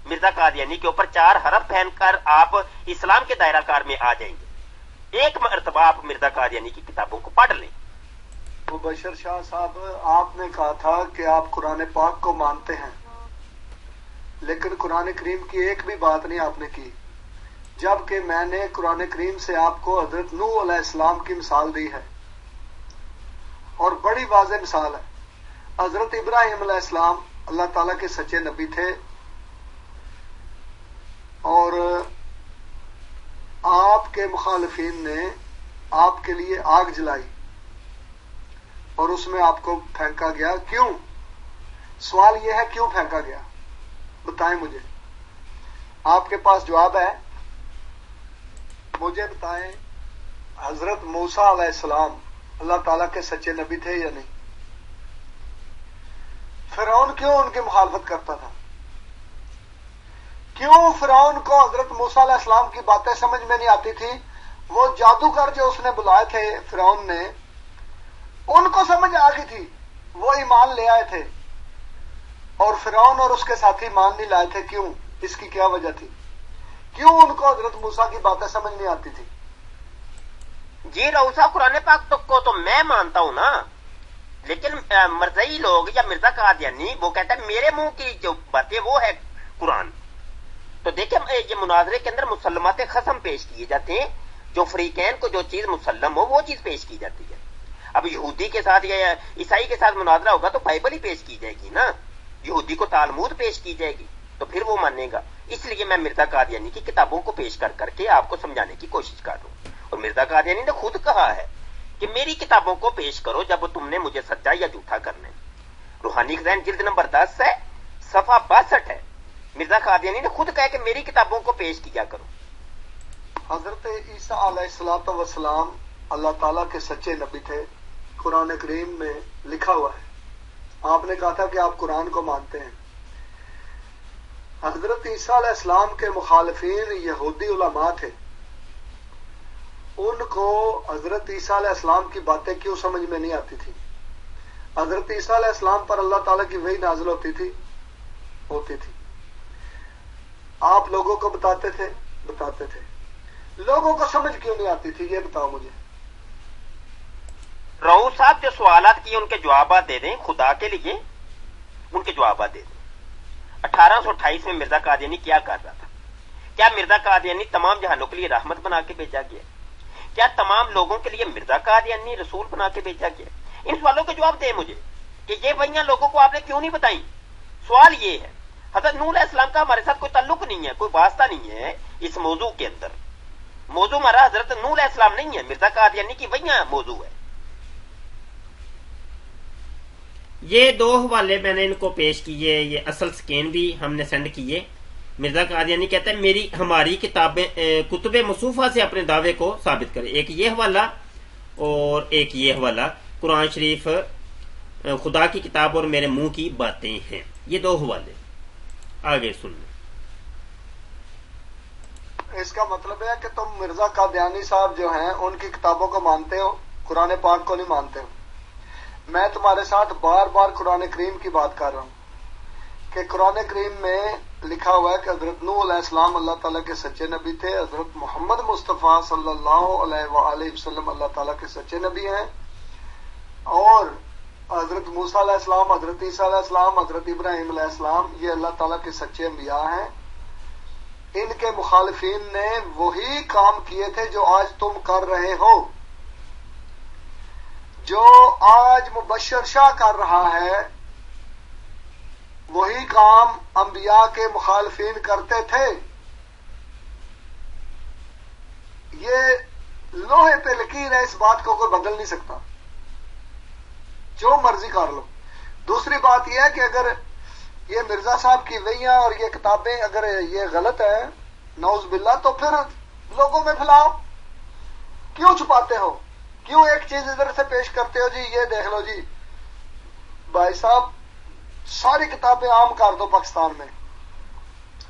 مرزا قادیانی کے اوپر 4 حرف پہن کر آپ اسلام کے دائرہ کار میں آ جائیں گے۔ ایک مرتبہ آپ مرزا قادیانی کی کتابوں کو پڑھ لیں۔ مبشر شاہ صاحب، آپ نے کہا تھا کہ آپ قرآن پاک کو مانتے ہیں، لیکن قرآن کریم کی ایک بھی بات نہیں آپ نے کی، جبکہ میں نے قرآن کریم سے آپ کو حضرت نوح علیہ السلام کی مثال دی ہے، اور بڑی واضح مثال ہے۔ حضرت ابراہیم علیہ السلام اللہ تعالیٰ کے سچے نبی تھے، اور آپ کے مخالفین نے آپ کے لیے آگ جلائی اور اس میں آپ کو پھینکا گیا۔ کیوں؟ سوال یہ ہے کیوں پھینکا گیا؟ بتائیں مجھے، آپ کے پاس جواب ہے؟ مجھے بتائیں، حضرت موسیٰ علیہ السلام اللہ تعالیٰ کے سچے نبی تھے یا نہیں؟ فرعون کیوں ان کی مخالفت کرتا تھا؟ کیوں فرعون کو حضرت موسیٰ علیہ السلام کی باتیں سمجھ میں نہیں آتی تھی؟ وہ جادوگر جو اس نے بلائے تھے فرعون نے، ان کو سمجھ آ گئی تھی، وہ ایمان لے آئے تھے، اور فرعون اور اس کے ساتھی ایمان نہیں لائے تھے۔ کیوں؟ اس کی کیا وجہ تھی؟ کیوں ان کو حضرت موسیٰ کی باتیں سمجھ نہیں آتی تھی؟ جی رؤوف صاحب، قرآن پاک کو تو میں مانتا ہوں نا، لیکن مرزئی لوگ یا مرزا قادیانی وہ کہتا ہے میرے منہ کی جو باتیں وہ ہے قرآن۔ تو دیکھیں یہ مناظرے کے اندر مسلمات خصم پیش کیے جاتے ہیں، جو فریقین کو جو چیز مسلم ہو وہ چیز پیش کی جاتی ہے۔ اب یہودی کے ساتھ یا عیسائی کے ساتھ مناظرہ ہوگا تو بائبل ہی پیش کی جائے گی نا، یہودی کو تالمود پیش کی جائے گی تو پھر وہ مانے گا۔ اس لیے میں مرزا قادیانی کی کتابوں کو پیش کر کے آپ کو سمجھانے کی کوشش کر رہا ہوں، اور مرزا قادیانی نے خود کہا ہے کہ میری کتابوں کو پیش کرو جب تم نے مجھے سچا یا جھوٹا کرنا ہے۔ روحانی خزائن جلد نمبر 10 ہے، صفحہ 62 ہے۔ مرزا قادیانی نے خود کہا کہ میری کتابوں کو پیش کیا کرو۔ حضرت عیسیٰ علیہ السلام اللہ تعالیٰ کے سچے نبی تھے، قرآن کریم میں لکھا ہوا ہے۔ آپ نے کہا تھا کہ آپ قرآن کو مانتے ہیں۔ حضرت عیسیٰ علیہ السلام کے مخالفین یہودی علماء تھے، ان کو حضرت عیسیٰ علیہ السلام کی باتیں کیوں سمجھ میں نہیں آتی تھی؟ حضرت عیسیٰ علیہ السلام پر اللہ تعالیٰ کی وحی نازل ہوتی تھی۔ آپ لوگوں کو بتاتے تھے، لوگوں کو سمجھ کیوں نہیں آتی تھی؟ یہ بتاؤ مجھے۔ رؤوف صاحب جو سوالات کیے ان کے جوابات دے دیں، خدا کے لیے ان کے جوابات دے دیں۔ 1828 میں مرزا قادیانی کیا کر رہا تھا؟ کیا مرزا قادیانی تمام جہانوں کے لیے رحمت بنا کے بھیجا گیا؟ کیا تمام لوگوں کے لیے مرزا قادیانی رسول بنا کے بھیجا گیا؟ ان سوالوں کے جواب دیں مجھے کہ یہ وحیاں لوگوں کو آپ نے کیوں نہیں بتائیں۔ سوال یہ ہے، حضرت نوح علیہ السلام کا ہمارے ساتھ کوئی تعلق نہیں ہے، کوئی واسطہ نہیں ہے اس موضوع کے اندر۔ موضوع ہمارا حضرت نوح علیہ السلام نہیں ہے، مرزا قادیانی کی وحیاں موضوع ہے۔ یہ دو حوالے میں نے ان کو پیش کیے، یہ اصل سکین بھی ہم نے سینڈ کیے۔ مرزا قادیانی کہتا ہے ہماری کتابیں کتب مصوفہ سے اپنے دعوے کو ثابت کرے۔ ایک یہ حوالہ اور ایک یہ حوالہ، قرآن شریف خدا کی کتاب اور میرے منہ کی باتیں ہیں، یہ دو حوالے آگے سن لیں۔ اس کا مطلب ہے کہ تم مرزا قادیانی صاحب جو ہیں ان کی کتابوں کو مانتے ہو، قرآن پاک کو نہیں مانتے ہو۔ میں تمہارے ساتھ بار بار قرآن کریم کی بات کر رہا ہوں کہ قرآن کریم میں لکھا ہوا ہے کہ حضرت نوح علیہ السلام اللہ تعالیٰ کے سچے نبی تھے، حضرت محمد مصطفیٰ صلی اللہ علیہ وآلہ وسلم اللہ تعالیٰ کے سچے نبی ہیں، اور حضرت موسیٰ علیہ السلام، حضرت عیسیٰ علیہ السلام، حضرت ابراہیم علیہ السلام یہ اللہ تعالیٰ کے سچے انبیاء ہیں۔ ان کے مخالفین نے وہی کام کیے تھے جو آج تم کر رہے ہو، جو آج مبشر شاہ کر رہا ہے، وہی کام انبیاء کے مخالفین کرتے تھے۔ یہ لوہے پہ لکیر ہے، اس بات کو کوئی بدل نہیں سکتا، جو مرضی کر لو۔ دوسری بات یہ ہے کہ اگر یہ مرزا صاحب کی وحیاں اور یہ کتابیں اگر یہ غلط ہیں نعوذ باللہ، تو پھر لوگوں میں پھیلاؤ، کیوں چھپاتے ہو؟ کیوں ایک چیز ادھر سے پیش کرتے ہو؟ جی یہ دیکھ لو جی بھائی صاحب، ساری کتابیں عام کر دو پاکستان میں،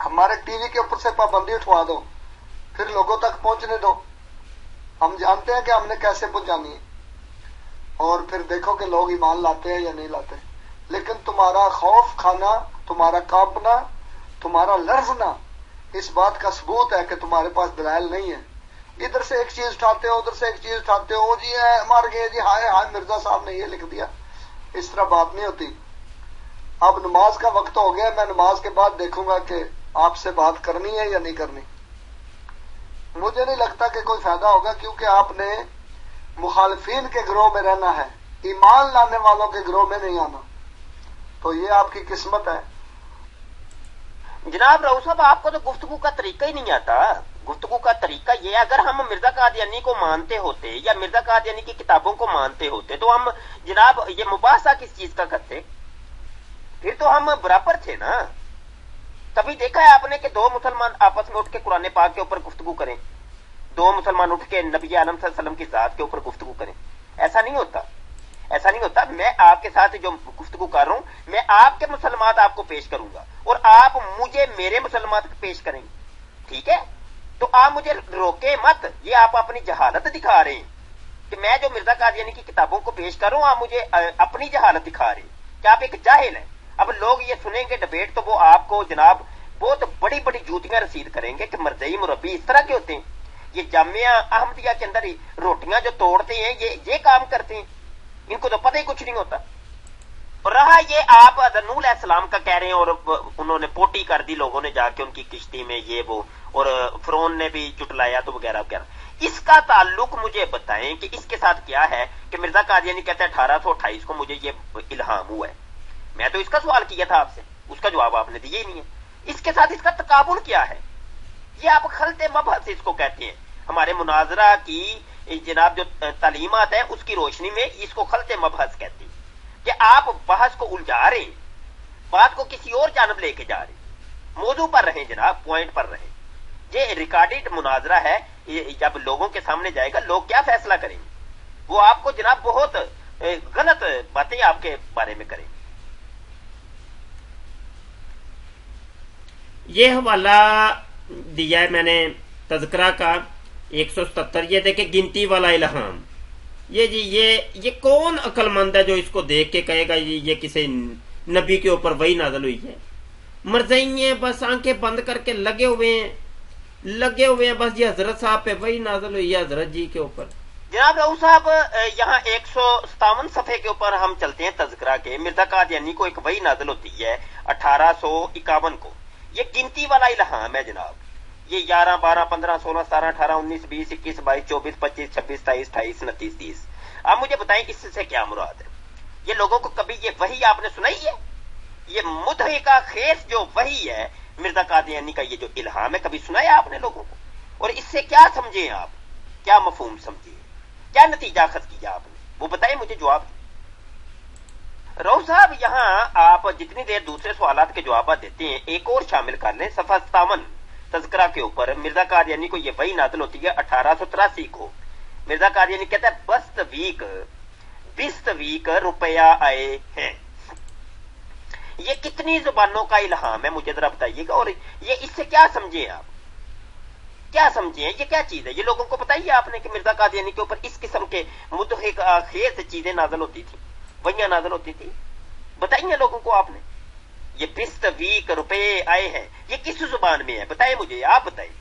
ہمارے ٹی وی کے اوپر سے پابندی اٹھوا دو، پھر لوگوں تک پہنچنے دو، ہم جانتے ہیں کہ ہم نے کیسے پہنچانی ہے، اور پھر دیکھو کہ لوگ ایمان لاتے ہیں یا نہیں لاتے۔ لیکن تمہارا خوف کھانا، تمہارا کانپنا، تمہارا لرزنا اس بات کا ثبوت ہے کہ تمہارے پاس دلائل نہیں ہے۔ ادھر سے ایک چیز اٹھاتے ہو، ادھر سے ایک چیز اٹھاتے ہو، جی مر گئے جی، ہائے ہائے مرزا صاحب نے یہ لکھ دیا۔ اس طرح بات نہیں ہوتی۔ اب نماز کا وقت ہو گیا، میں نماز کے بعد دیکھوں گا کہ آپ سے بات کرنی ہے یا نہیں کرنی۔ مجھے نہیں لگتا کہ کوئی فائدہ ہوگا، کیونکہ آپ نے مخالفین کے گروہ میں رہنا ہے، ایمان لانے والوں کے گروہ میں نہیں آنا، تو یہ آپ کی قسمت ہے۔ جناب رؤوف صاحب، آپ کو تو گفتگو کا طریقہ ہی نہیں آتا۔ گفتگو کا طریقہ یہ ہے، اگر ہم مرزا قادیانی کو مانتے ہوتے یا مرزا قادیانی کی کتابوں کو مانتے ہوتے تو ہم جناب یہ مباحثہ کس چیز کا کرتے؟ پھر تو ہم برابر تھے نا۔ کبھی دیکھا ہے آپ نے کہ دو مسلمان آپس میں اٹھ کے قرآن پاک کے اوپر گفتگو کریں، دو مسلمان اٹھ کے نبی عالم صلی اللہ علیہ وسلم کی ذات کے اوپر گفتگو کریں؟ ایسا نہیں ہوتا۔ ایسا نہیں ہوتا. میں آپ کے ساتھ جو گفتگو کر رہا ہوں میں آپ کے مسلمات آپ کو پیش کروں گا اور آپ مجھے میرے مسلمات پیش کریں گے. ٹھیک ہے؟ تو آپ مجھے روکے مت. یہ آپ اپنی جہالت دکھا رہے ہیں کہ میں جو مرزا قادیانی کی کتابوں کو پیش کر رہا ہوں آپ مجھے اپنی جہالت دکھا رہے ہیں کہ آپ ایک جاہل ہیں. اب لوگ یہ سنیں گے ڈبیٹ تو وہ آپ کو جناب بہت بڑی بڑی جوتیاں رسید کریں گے کہ مرزئی مربی اس طرح کے ہوتے ہیں. یہ جامعہ احمدیہ کے اندر روٹیاں جو توڑتے ہیں یہ کام کرتے ہیں. ان کو تو پتہ ہی کچھ نہیں ہوتا. اور رہا یہ آپ نوح علیہ السلام کا کہہ رہے ہیں اور انہوں نے پوٹی کر دی لوگوں نے جا کے ان کی کشتی میں یہ وہ اور فرعون نے بھی جٹلایا تو وغیرہ وغیرہ. اس کا تعلق مجھے بتائیں کہ اس کے ساتھ کیا ہے کہ مرزا قادیانی کہتا ہے 1828 کو مجھے یہ الہام ہوا ہے. میں تو اس کا سوال کیا تھا آپ سے, اس کا جواب آپ نے دیا ہی نہیں ہے. اس کے ساتھ اس کا تقابل کیا ہے؟ یہ آپ خلط مبحث اس کو کہتے ہیں. ہمارے مناظرہ کی جناب جو تعلیمات ہیں اس کی روشنی میں اس کو خلط مبحث کہتے ہیں کہ آپ بحث کو الجھا رہے ہیں, بات کو کسی اور جانب لے کے جا رہے ہیں. موضوع پر رہیں جناب, پوائنٹ پر رہیں. یہ ریکارڈڈ مناظرہ ہے, جب لوگوں کے سامنے جائے گا لوگ کیا فیصلہ کریں گے. وہ آپ کو جناب بہت غلط باتیں آپ کے بارے میں کریں گے. یہ حوالہ دیا ہے میں نے تذکرہ کا 177. یہ دیکھیں گنتی والا الہام. یہ جی یہ کون عقل مند ہے جو اس کو دیکھ کے کہے گا یہ کسی نبی کے اوپر وہی نازل ہوئی ہے. مرزئی ہیں بس آنکھیں بند کر کے لگے ہوئے ہیں بس یہ حضرت صاحب پہ وہی نازل ہوئی ہے حضرت جی کے اوپر. جناب راؤ صاحب یہاں 157 صفحے کے اوپر ہم چلتے ہیں تذکرہ کے. مرزا قادیانی کو ایک وحی نازل ہوتی ہے 1851 کو. یہ گنتی والا الہام ہے جناب. یہ 11 12 15 16 17 18 19 20 21 22 24 25 26 27 28 29 30. آپ مجھے بتائیں اس سے کیا مراد ہے؟ یہ لوگوں کو کبھی یہ وحی آپ نے سنائی ہے؟ یہ مدحکہ خیز جو وحی ہے مرزا قادیانی کا, یہ جو الہام ہے کبھی سنایا آپ نے لوگوں کو؟ اور اس سے کیا سمجھے آپ, کیا مفہوم سمجھے, کیا نتیجہ اخذ کیا آپ نے, وہ بتائیں مجھے جواب. رو صاحب یہاں آپ جتنی دیر دوسرے سوالات کے جوابات دیتے ہیں ایک اور شامل کر لیں. صفحہ 57 تذکرہ کے اوپر مرزا قادیانی کو یہ وحی نازل ہوتی ہے 1883 کو. مرزا قادیانی کہتا ہے 20 ویک روپیہ آئے ہیں. یہ کتنی زبانوں کا الہام ہے مجھے ذرا بتائیے گا. اور یہ اس سے کیا سمجھے آپ, کیا سمجھے ہیں, یہ کیا چیز ہے؟ یہ لوگوں کو بتائیے آپ نے کہ مرزا قادیانی کے اوپر اس قسم کے مدحکہ خیز چیزیں نازل ہوتی تھی, وحیاں نازل ہوتی تھی. بتائیے لوگوں کو آپ نے. یہ 20 روپے آئے ہیں یہ کس زبان میں ہے بتائیں مجھے, آپ بتائیں.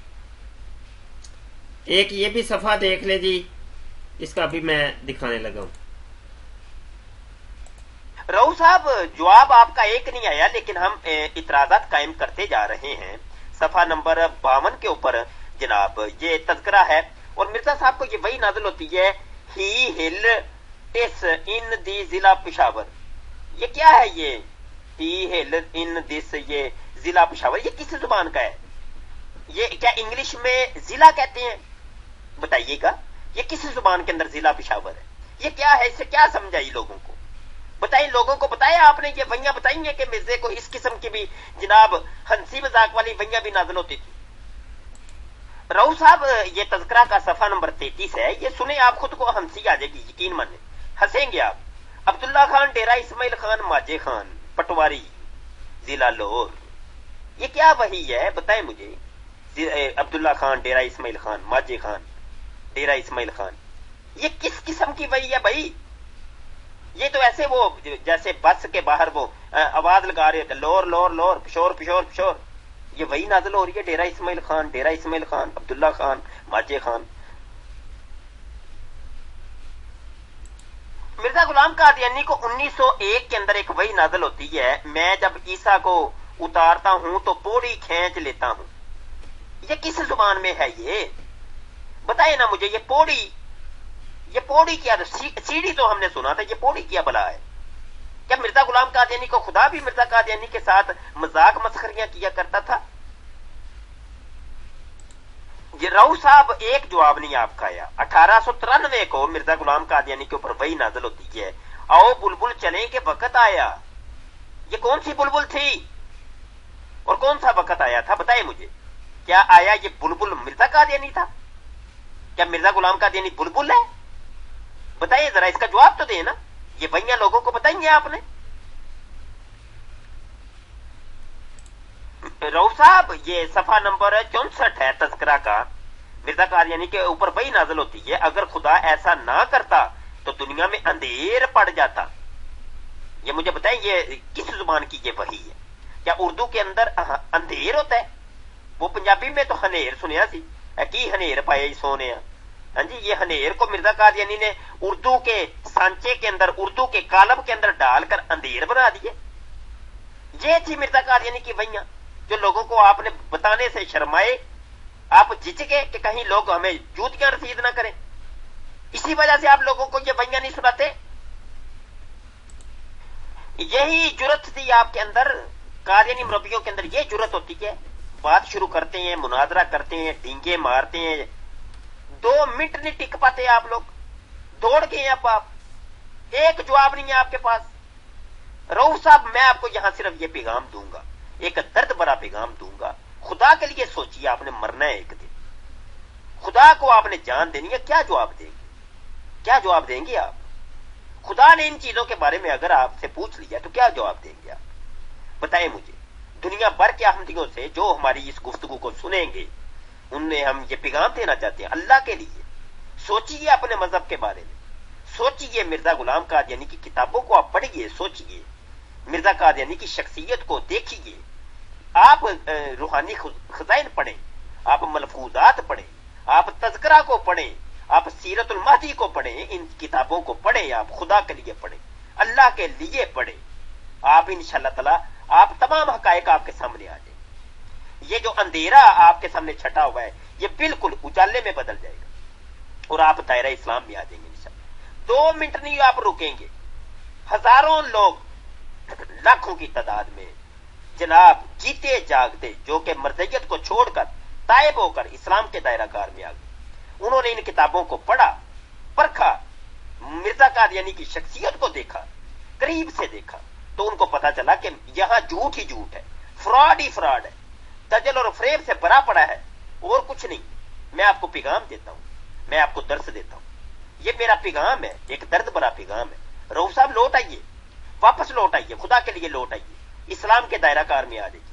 ایک یہ بھی صفحہ دیکھ لے جی, اس کا بھی میں دکھانے لگا ہوں. رو صاحب جواب آپ کا ایک نہیں آیا لیکن ہم اعتراضات قائم کرتے جا رہے ہیں. صفحہ نمبر 52 کے اوپر جناب یہ تذکرہ ہے اور مرزا صاحب کو یہ وہی نازل ہوتی ہے ہی ہل ٹس ان دی ضلع پشاور. یہ کیا ہے؟ یہ ہی ہل ان دس یہ ضلع پشاور یہ کس زبان کا ہے؟ یہ کیا انگلش میں ضلع کہتے ہیں؟ بتائیے گا یہ کس زبان کے اندر ضلع پشاور ہے؟ یہ کیا ہے؟ اس سے کیا سمجھائی لوگوں کو بتائیں. لوگوں کو بتایا آپ نے یہ وحیاں بتائی ہیں کہ مرزے کو اس قسم کی بھی جناب ہنسی مذاق والی وحیاں بھی نازل ہوتی تھی. رو صاحب یہ تذکرہ کا صفحہ نمبر 33 ہے. یہ سنیں آپ خود کو ہنسی آ جائے گی, یقین مانیں ہنسیں گے آپ. عبداللہ خان ڈیرہ اسماعیل خان ماجے خان پٹواری ضلع لاہور. یہ کیا وحی ہے بتائیں مجھے. عبداللہ خان ڈیرہ اسماعیل خان ماجے خان ڈیرہ اسماعیل خان یہ کس قسم کی وحی ہے بھائی؟ یہ تو ایسے وہ جیسے بس کے باہر وہ آواز لگا رہے تھے لور لور لور پشور پشور پشور. یہ وہی نازل ہو رہی ہے ڈیرہ اسماعیل خان عبداللہ خان ماجے خان. مرزا غلام قادیانی کو 1901 کے اندر ایک وحی نازل ہوتی ہے میں جب عیسیٰ کو اتارتا ہوں تو پوڑی کھینچ لیتا ہوں. یہ کس زبان میں ہے یہ بتائے نا مجھے. یہ پوڑی کیا؟ سیڑھی تو ہم نے سنا تھا, یہ پوڑی کیا بلا ہے؟ کیا مرزا غلام قادیانی کو خدا بھی مرزا قادیانی کے ساتھ مذاق مسخریاں کیا کرتا تھا؟ یہ رو صاحب ایک جواب نہیں آپ کا آیا. 1893 کو مرزا غلام قادیانی کے اوپر وحی نازل ہوتی ہے آؤ بلبل چلیں کہ وقت آیا. یہ کون سی بلبل تھی اور کون سا وقت آیا تھا بتائیں مجھے. کیا آیا یہ بلبل مرزا قادیانی تھا؟ کیا مرزا غلام قادیانی بلبل ہے؟ بتائیے ذرا, اس کا جواب تو دیں نا. یہ وہیاں لوگوں کو بتائیں گے آپ نے؟ رؤف صاحب یہ صفحہ نمبر 64 ہے تذکرہ کا، مرزا قادیانی کے اوپر وہی نازل ہوتی ہے، اگر خدا ایسا نہ کرتا تو دنیا میں اندھیر پڑ جاتا۔ یہ مجھے بتائیں یہ کس زبان کی یہ وحی ہے؟ کیا اردو کے اندر اندھیر ہوتا ہے؟ وہ پنجابی میں تو ہنیر سنیا سی، کی ہنیر پائے سونے، ہاں جی، یہ ہنیر کو مرزا قادیانی نے اردو کے سانچے کے اندر، اردو کے کالم کے اندر ڈال کر اندھیر بنا دیے۔ یہ تھی مرزا قادیانی کی وحیاں جو لوگوں کو آپ نے بتانے سے شرمائے، آپ جھجکے کہ کہیں لوگ ہمیں جوتیاں رسید نہ کریں، اسی وجہ سے آپ لوگوں کو یہ وحیاں نہیں سناتے۔ یہی جرت تھی آپ کے اندر، قادیانی مربیوں کے اندر یہ جرت ہوتی ہے، بات شروع کرتے ہیں، مناظرہ کرتے ہیں، ڈینگے مارتے ہیں، 2 منٹ نہیں ٹک پاتے آپ لوگ، دوڑ گئے ہیں اب آپ، ایک جواب نہیں ہے آپ کے پاس۔ رؤف صاحب میں آپ کو یہاں صرف یہ پیغام دوں گا، ایک درد بھرا پیغام دوں گا، خدا کے لیے سوچیے، آپ نے مرنا ہے ایک دن، خدا کو آپ نے جان دینی ہے، کیا جواب دیں گے؟ کیا جواب دیں گے آپ؟ خدا نے ان چیزوں کے بارے میں اگر آپ سے پوچھ لیا تو کیا جواب دیں گے آپ؟ بتائیں مجھے۔ دنیا بھر کے احمدیوں سے جو ہماری اس گفتگو کو سنیں گے ان میں ہم یہ پیغام دینا چاہتے ہیں، اللہ کے لیے سوچیے اپنے مذہب کے بارے میں، سوچیے مرزا غلام قادیانی کی کتابوں کو آپ پڑھیے، سوچیے مرزا قادیانی کی شخصیت کو دیکھیے، آپ روحانی خزائن پڑھیں، آپ ملفوظات پڑھیں، آپ تذکرہ کو پڑھیں، آپ سیرت المہدی کو پڑھیں، ان کتابوں کو پڑھیں، آپ خدا کے لیے پڑھیں، اللہ کے لیے پڑھیں، آپ انشاءاللہ تعالی آپ تمام حقائق آپ کے سامنے آ جائیں۔ یہ جو اندھیرا آپ کے سامنے چھٹا ہوا ہے یہ بالکل اجالے میں بدل جائے گا اور آپ دائرہ اسلام میں آ جائیں گے انشاءاللہ۔ 2 منٹ نہیں آپ رکیں گے، ہزاروں لوگ، لاکھوں کی تعداد میں جناب جیتے جاگتے جو کہ مرضیت کو چھوڑ کر تائب ہو کر اسلام کے دائرہ کار میں آ گئے، انہوں نے ان کتابوں کو پڑھا، پرکھا، مرزا قادیانی کی شخصیت کو دیکھا، قریب سے دیکھا، تو ان کو پتا چلا کہ یہاں جھوٹ ہی جھوٹ ہے، فراڈ ہی فراڈ ہے، دجل اور فریب سے بھرا پڑا ہے اور کچھ نہیں۔ میں آپ کو پیغام دیتا ہوں، میں آپ کو درس دیتا ہوں، یہ میرا پیغام ہے، ایک درد بھرا پیغام ہے۔ رؤف صاحب لوٹ آئیے، واپس لوٹ آئیے، خدا کے لیے لوٹ آئیے، اسلام کے دائرہ کار میں آ جائیے۔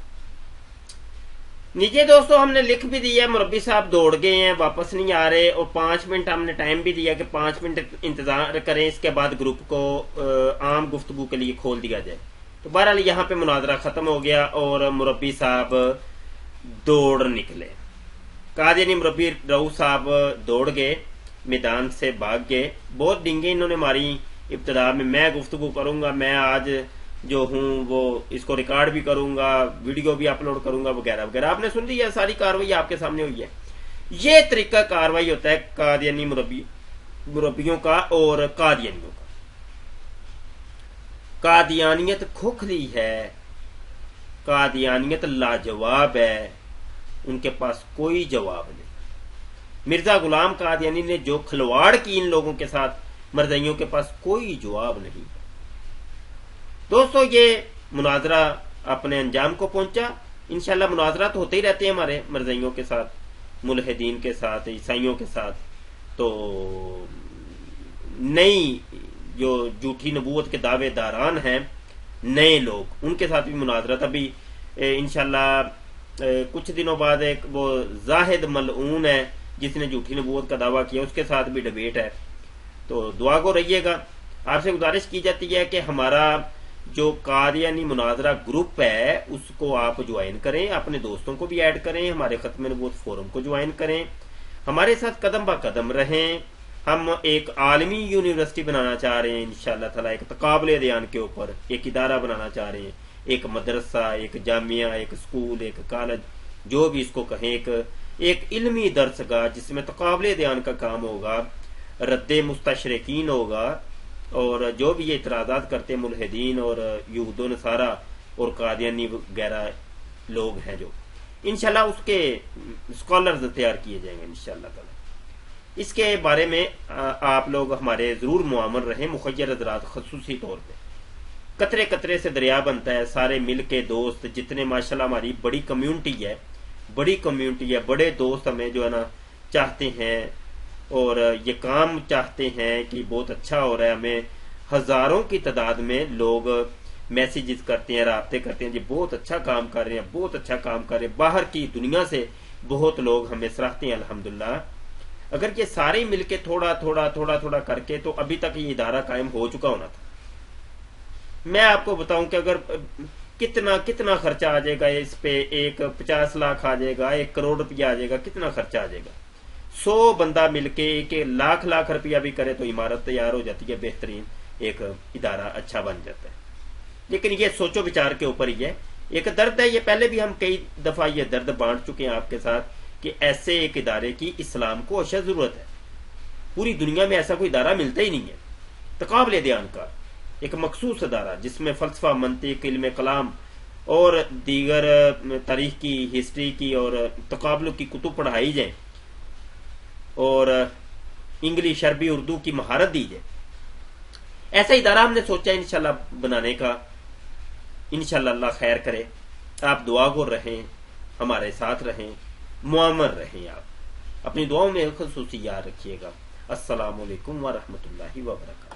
نیچے دوستو ہم نے لکھ بھی دیا، مربی صاحب دوڑ گئے ہیں، واپس نہیں آ رہے، اور 5 منٹ ہم نے ٹائم بھی دیا کہ 5 منٹ انتظار کریں، اس کے بعد گروپ کو عام گفتگو کے لیے کھول دیا جائے۔ تو بہرحال یہاں پہ مناظرہ ختم ہو گیا اور مربی صاحب دوڑ نکلے، قادیانی مربی رؤف صاحب دوڑ گئے، میدان سے بھاگ گئے، بہت ڈنگیں انہوں نے ماری ابتدا میں گفتگو کروں گا، میں آج جو ہوں وہ اس کو ریکارڈ بھی کروں گا، ویڈیو بھی اپلوڈ کروں گا، وغیرہ وغیرہ۔ آپ نے سن لی ہے، ساری کاروائی آپ کے سامنے ہوئی ہے۔ یہ طریقہ کاروائی ہوتا ہے قادیانی مربیوں کا اور قادیانیوں کا۔ قادیانیت کھوکھلی ہے، قادیانیت لاجواب ہے، ان کے پاس کوئی جواب نہیں۔ مرزا غلام قادیانی نے جو کھلواڑ کی ان لوگوں کے ساتھ، مرزائیوں کے پاس کوئی جواب نہیں۔ دوستو یہ مناظرہ اپنے انجام کو پہنچا، انشاءاللہ مناظرات ہوتے ہی رہتے ہیں ہمارے مرزائیوں کے ساتھ، ملحدین کے ساتھ، عیسائیوں کے ساتھ۔ تو نئی جو جھوٹی نبوت کے دعوے داران ہیں، نئے لوگ، ان کے ساتھ بھی مناظرات ابھی انشاءاللہ کچھ دنوں بعد ایک وہ زاہد ملعون ہے جس نے جھوٹی نبوت کا دعویٰ کیا، اس کے ساتھ بھی ڈبیٹ ہے۔ تو دعا گو رہیے گا۔ آپ سے گزارش کی جاتی ہے کہ ہمارا جو قادیانی مناظرہ گروپ ہے اس کو آپ جوائن کریں، اپنے دوستوں کو بھی ایڈ کریں، ہمارے ختم نبوت فورم کو جوائن کریں، ہمارے ساتھ قدم با قدم رہیں۔ ہم ایک عالمی یونیورسٹی بنانا چاہ رہے ہیں انشاءاللہ تعالی، ایک تقابل ادیان کے اوپر ایک ادارہ بنانا چاہ رہے ہیں، ایک مدرسہ، ایک جامعہ، ایک اسکول، ایک کالج، جو بھی اس کو کہیں، ایک علمی درس گاہ جس میں تقابل ادیان کا کام ہوگا، رد مستشرقین ہوگا، اور جو بھی یہ اعتراضات کرتے ہیں ملحدین اور یہود و نصارہ اور قادیانی وغیرہ لوگ ہیں، جو انشاءاللہ اس کے اسکالرز تیار کیے جائیں گے انشاءاللہ تعالی۔ اس کے بارے میں آپ لوگ ہمارے ضرور معامل رہیں، مخیر حضرات خصوصی طور پہ۔ قطرے قطرے سے دریا بنتا ہے، سارے مل کے دوست جتنے ماشاءاللہ ہماری بڑی کمیونٹی ہے، بڑے دوست ہمیں جو ہے نا چاہتے ہیں اور یہ کام چاہتے ہیں کہ بہت اچھا ہو رہا ہے، ہمیں ہزاروں کی تعداد میں لوگ میسیجز کرتے ہیں، رابطے کرتے ہیں، جی بہت اچھا کام کر رہے ہیں، بہت اچھا کام کر رہے ہیں، باہر کی دنیا سے بہت لوگ ہمیں سراہتے ہیں الحمدللہ۔ اگر یہ سارے مل کے تھوڑا تھوڑا تھوڑا تھوڑا کر کے تو ابھی تک یہ ادارہ قائم ہو چکا ہونا تھا۔ میں آپ کو بتاؤں کہ اگر کتنا خرچہ آ جائے گا اس پہ، ایک 50 لاکھ آ جائے گا، 1 کروڑ روپیہ آ جائے گا، کتنا خرچہ آ جائے گا؟ 100 بندہ مل کے ایک لاکھ روپیہ بھی کرے تو عمارت تیار ہو جاتی ہے، بہترین ایک ادارہ اچھا بن جاتا ہے۔ لیکن یہ سوچو بچار کے اوپر ہی ہے، ایک درد ہے، یہ پہلے بھی ہم کئی دفعہ یہ درد بانٹ چکے ہیں آپ کے ساتھ کہ ایسے ایک ادارے کی اسلام کو اشد ضرورت ہے۔ پوری دنیا میں ایسا کوئی ادارہ ملتا ہی نہیں ہے تقابل دھیان کا، ایک مخصوص ادارہ جس میں فلسفہ، منطق، علم کلام اور دیگر تاریخ کی، ہسٹری کی اور تقابل کی کتب پڑھائی جائیں اور انگلش، عربی، اردو کی مہارت دی جائے۔ ایسا ادارہ ہم نے سوچا انشاءاللہ بنانے کا، انشاءاللہ اللہ خیر کرے۔ آپ دعا گو رہیں، ہمارے ساتھ رہیں، معمر رہیں، آپ اپنی دعاؤں میں خصوصی یاد رکھیے گا۔ السلام علیکم ورحمۃ اللہ وبرکاتہ۔